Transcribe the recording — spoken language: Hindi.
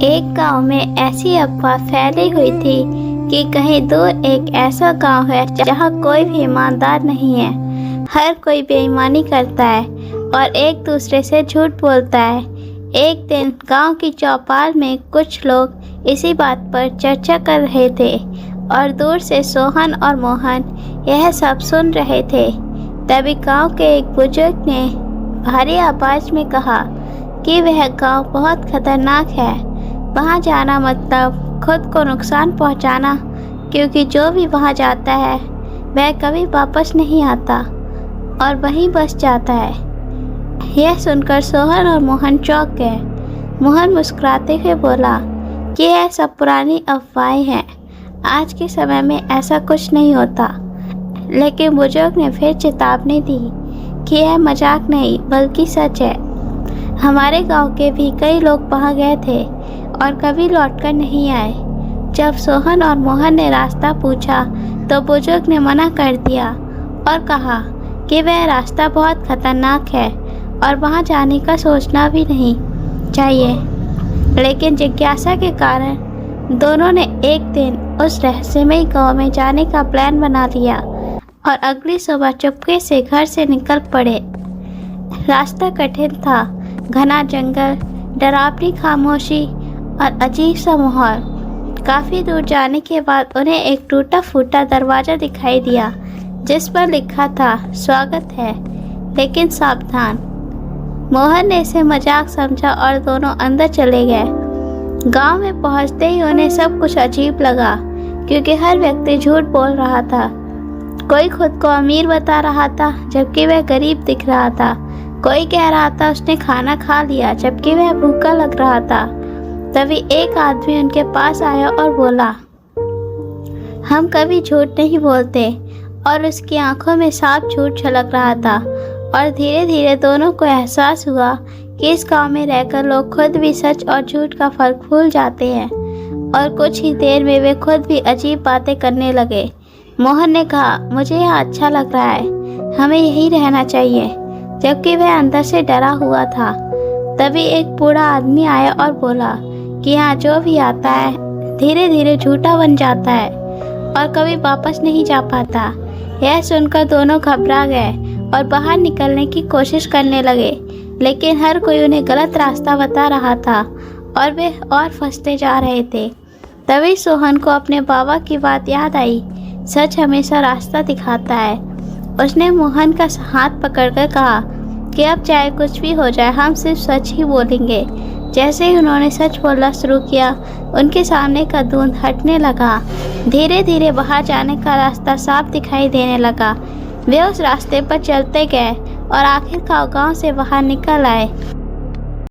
एक गांव में ऐसी अफवाह फैली हुई थी कि कहीं दूर एक ऐसा गांव है जहां कोई भी ईमानदार नहीं है। हर कोई बेईमानी करता है और एक दूसरे से झूठ बोलता है। एक दिन गांव की चौपाल में कुछ लोग इसी बात पर चर्चा कर रहे थे और दूर से सोहन और मोहन यह सब सुन रहे थे। तभी गांव के एक बुजुर्ग ने भारी आवाज में कहा कि वह गांव बहुत खतरनाक है। वहां जाना मतलब खुद को नुकसान पहुंचाना, क्योंकि जो भी वहां जाता है वह कभी वापस नहीं आता और वहीं बस जाता है। यह सुनकर सोहन और मोहन चौंक गए। मोहन मुस्कुराते हुए बोला कि यह सब पुरानी अफवाहें हैं, आज के समय में ऐसा कुछ नहीं होता। लेकिन बुजुर्ग ने फिर चेतावनी दी कि यह मजाक नहीं बल्कि सच है। हमारे गांव के भी कई लोग वहां गए थे और कभी लौटकर नहीं आए। जब सोहन और मोहन ने रास्ता पूछा तो बुजुर्ग ने मना कर दिया और कहा कि वह रास्ता बहुत खतरनाक है और वहां जाने का सोचना भी नहीं चाहिए। लेकिन जिज्ञासा के कारण दोनों ने एक दिन उस रहस्यमयी गांव में जाने का प्लान बना लिया और अगली सुबह चुपके से घर से निकल पड़े। रास्ता कठिन था, घना जंगल, डरावनी खामोशी और अजीब सा माहौल। काफ़ी दूर जाने के बाद उन्हें एक टूटा फूटा दरवाज़ा दिखाई दिया जिस पर लिखा था स्वागत है लेकिन सावधान। मोहन ने इसे मजाक समझा और दोनों अंदर चले गए। गांव में पहुंचते ही उन्हें सब कुछ अजीब लगा, क्योंकि हर व्यक्ति झूठ बोल रहा था। कोई खुद को अमीर बता रहा था जबकि वह गरीब दिख रहा था। कोई कह रहा था उसने खाना खा लिया जबकि वह भूखा लग रहा था। तभी एक आदमी उनके पास आया और बोला, हम कभी झूठ नहीं बोलते, और उसकी आंखों में साफ झूठ झलक रहा था। और धीरे धीरे दोनों को एहसास हुआ कि इस गांव में रहकर लोग खुद भी सच और झूठ का फर्क भूल जाते हैं, और कुछ ही देर में वे खुद भी अजीब बातें करने लगे। मोहन ने कहा, मुझे यहाँ अच्छा लग रहा है, हमें यहीं रहना चाहिए, जबकि वह अंदर से डरा हुआ था। तभी एक बूढ़ा आदमी आया और बोला कि यहाँ जो भी आता है धीरे धीरे झूठा बन जाता है और कभी वापस नहीं जा पाता। यह सुनकर दोनों घबरा गए और बाहर निकलने की कोशिश करने लगे, लेकिन हर कोई उन्हें गलत रास्ता बता रहा था और वे और फंसते जा रहे थे। तभी सोहन को अपने बाबा की बात याद आई, सच हमेशा रास्ता दिखाता है। उसने मोहन का हाथ पकड़कर कहा कि अब चाहे कुछ भी हो जाए हम सिर्फ सच ही बोलेंगे। जैसे ही उन्होंने सच बोलना शुरू किया, उनके सामने का धुंध हटने लगा। धीरे धीरे बाहर जाने का रास्ता साफ दिखाई देने लगा। वे उस रास्ते पर चलते गए और आखिरकार गांव से बाहर निकल आए।